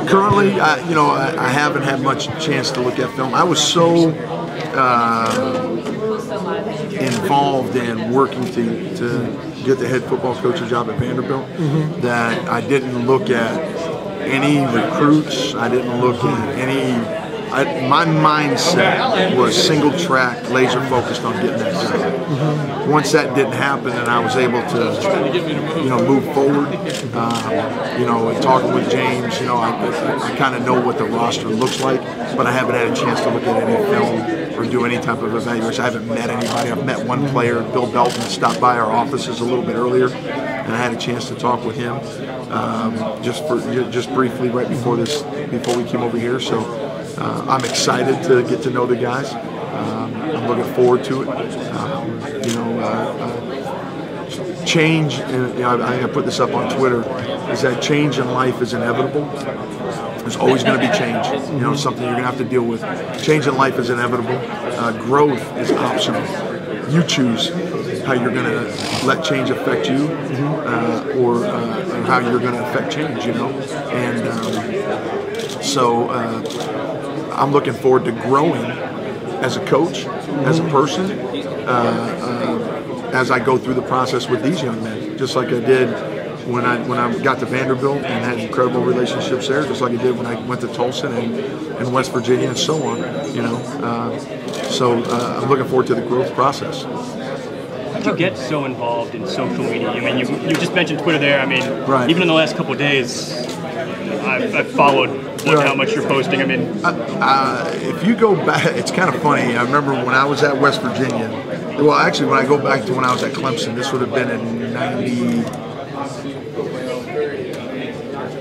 Currently, I haven't had much chance to look at film. I was so involved in working to get the head football coaching job at Vanderbilt that I didn't look at any recruits. I didn't look at any. My mindset was single track, laser focused on getting that done. Once that didn't happen, and I was able to, move forward. And talking with James, I kind of know what the roster looks like, but I haven't had a chance to look at any film or do any type of evaluation. I haven't met anybody. I've met one player, Bill Belton, stopped by our offices a little bit earlier, and I had a chance to talk with him just briefly right before we came over here. So. I'm excited to get to know the guys. I'm looking forward to it. Change, and I put this up on Twitter, is that change in life is inevitable. There's always going to be change. Something you're going to have to deal with. Change in life is inevitable. Growth is optional. You choose how you're going to let change affect you, or how you're going to affect change. So I'm looking forward to growing as a coach, as a person, as I go through the process with these young men, just like I did when I got to Vanderbilt and had incredible relationships there, just like I did when I went to Tulsa and West Virginia and so on. So I'm looking forward to the growth process. How did you get so involved in social media? I mean, you just mentioned Twitter there. I mean, right. Even in the last couple of days, I've followed. Look how much you're posting. I mean, if you go back, it's kind of funny. I remember when I was at West Virginia. Well, actually, when I go back to when I was at Clemson, this would have been in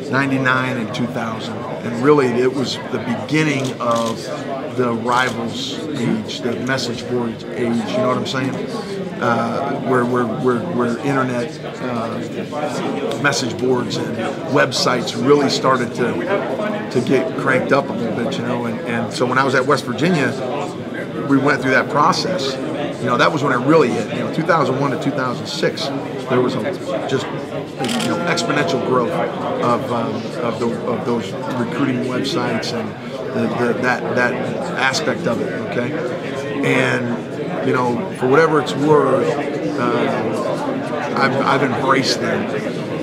99 and 2000. And really, it was the beginning of the rivals age, the message board age. You know what I'm saying? Where internet message boards and websites really started to get cranked up a little bit, and so when I was at West Virginia, we went through that process. That was when it really hit. 2001 to 2006, there was just exponential growth of those recruiting websites and that aspect of it. Okay, and for whatever it's worth, I've embraced them.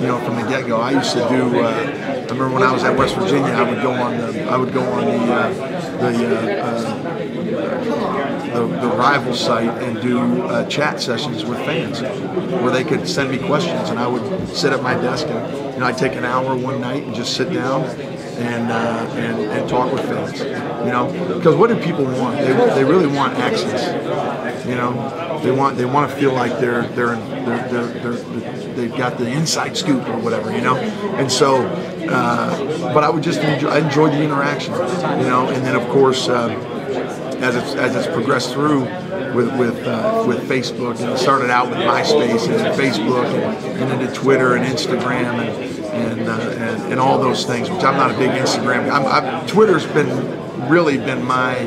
From the get-go. I used to do. I remember when I was at West Virginia, I would go on the rival site and do chat sessions with fans, where they could send me questions, and I would sit at my desk and I'd take an hour one night and just sit down and talk with fans. Because what do people want? They really want access. They want to feel like they've got the inside scoop or whatever. And so, but I would just I enjoyed the interaction. And then of course, as it's progressed through with Facebook, it started out with MySpace and then Facebook and into Twitter and Instagram and all those things. Which I'm not a big Instagram. Twitter's really been my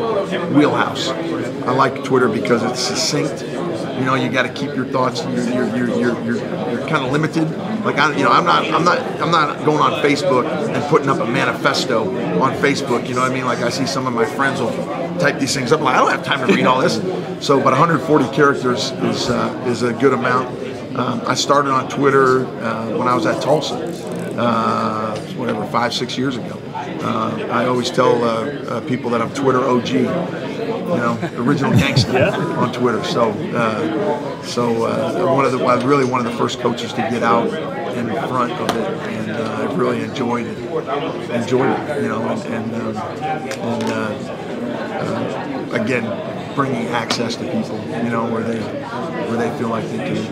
wheelhouse. I like Twitter because it's succinct. You got to keep your thoughts. You're kind of limited. Like I'm not going on Facebook and putting up a manifesto on Facebook. You know what I mean? Like I see some of my friends will type these things up. I'm like, I don't have time to read all this. So, but 140 characters is a good amount. I started on Twitter when I was at Tulsa, 5-6 years ago. I always tell people that I'm Twitter OG. Original gangster on Twitter. So really one of the first coaches to get out in front of it, and I've really enjoyed it. Again, bringing access to people, where they feel like they can.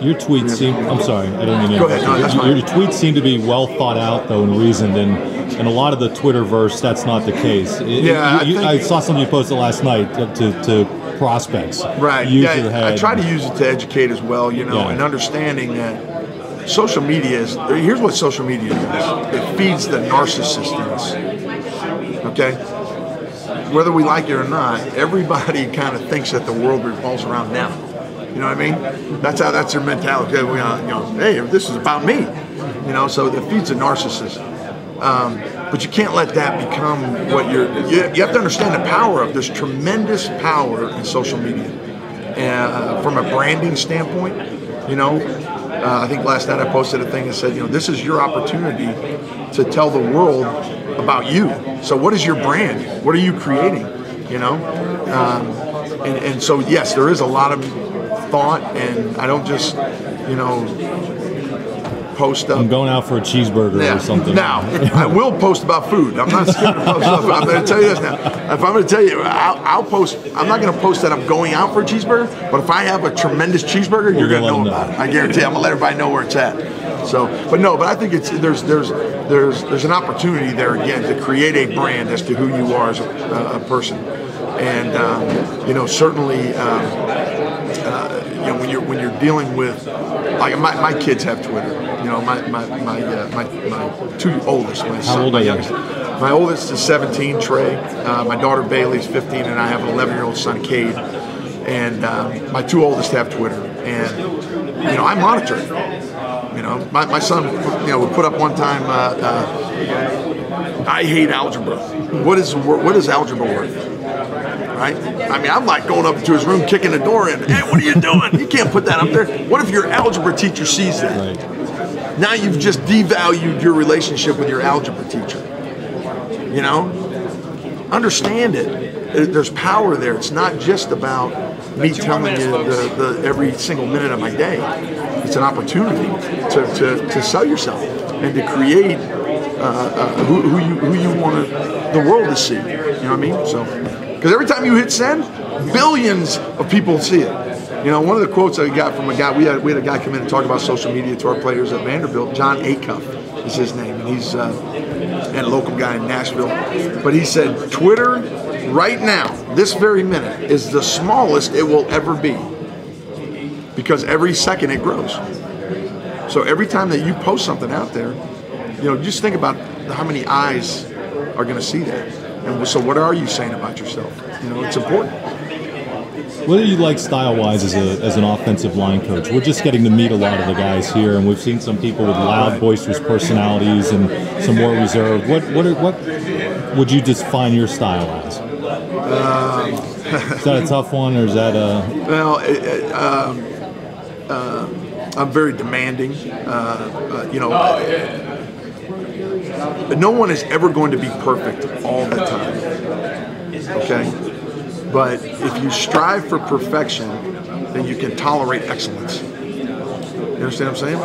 Your tweets seem. I'm sorry, I don't mean to. Go ahead. No, that's fine. Your tweets seem to be well thought out, though, and reasoned, and a lot of the Twitterverse, that's not the case. I saw something you posted last night to prospects. Right. I try to use it to educate as well, and understanding that social media is. Here's what social media does. It feeds the narcissist in us. Okay. Whether we like it or not, everybody kind of thinks that the world revolves around them. You know what I mean? That's their mentality. Hey, this is about me. So it feeds a narcissist. But you can't let that become what you have to understand the power of. There's tremendous power in social media. From a branding standpoint, I think last night I posted a thing that said, this is your opportunity to tell the world about you. So what is your brand? What are you creating? And so yes, there is a lot of thought, and I don't just, post up. I'm going out for a cheeseburger or something. Now, I will post about food. I'm not scared to post about food. I'm going to tell you this now. If I'm going to tell you, I'll post. I'm not going to post that I'm going out for a cheeseburger, but if I have a tremendous cheeseburger, you're going to know about it. I guarantee I'm going to let everybody know where it's at. So, but I think there's an opportunity there again to create a brand as to who you are as a person, and certainly when you're dealing with, like, my kids have Twitter. My two oldest, my son, my youngest. My oldest is 17, Trey. My daughter Bailey's 15, and I have an 11-year-old son, Cade. And my two oldest have Twitter, and I monitor it. My son, would put up one time, I hate algebra. What is algebra worth? Right? I mean, I'm like going up to his room, kicking the door in. Hey, what are you doing? You can't put that up there. What if your algebra teacher sees that? Right. Now you've just devalued your relationship with your algebra teacher. Understand it. There's power there. It's not just about me telling you every single minute of my day. It's an opportunity to sell yourself and to create who you want the world to see. You know what I mean? So, because every time you hit send, billions of people see it. One of the quotes I got from a guy, we had a guy come in and talk about social media to our players at Vanderbilt. John Acuff is his name, and he's a local guy in Nashville. But he said, Twitter right now, this very minute, is the smallest it will ever be, because every second it grows. So every time that you post something out there, just think about how many eyes are going to see that. And so what are you saying about yourself? It's important. What do you like style-wise as an offensive line coach? We're just getting to meet a lot of the guys here, and we've seen some people with loud, boisterous personalities and some more reserved. What would you define your style as? Is that a tough one, or is that a... Well, I'm very demanding. No one is ever going to be perfect all the time. Okay? But if you strive for perfection, then you can tolerate excellence. You understand what I'm saying?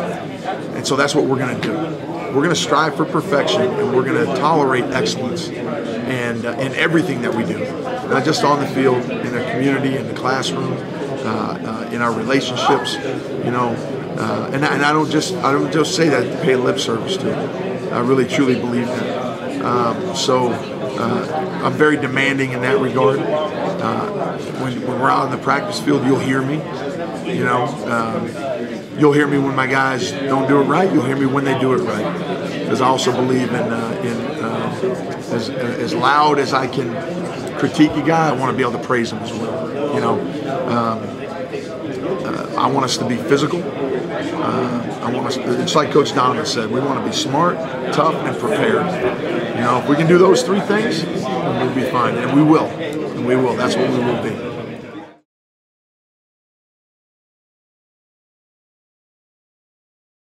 And so that's what we're going to do. We're going to strive for perfection, and we're going to tolerate excellence, and in everything that we do, not just on the field, in our community, in the classroom, in our relationships. And I don't just say that to pay lip service to it. I really truly believe that. I'm very demanding in that regard. When we're out in the practice field, you'll hear me. You'll hear me when my guys don't do it right. You'll hear me when they do it right. Because I also believe in as loud as I can critique a guy, I want to be able to praise him as well. I want us to be physical. It's like Coach Donovan said, we want to be smart, tough, and prepared. If we can do those three things, then we'll be fine, and we will. That's what we will be.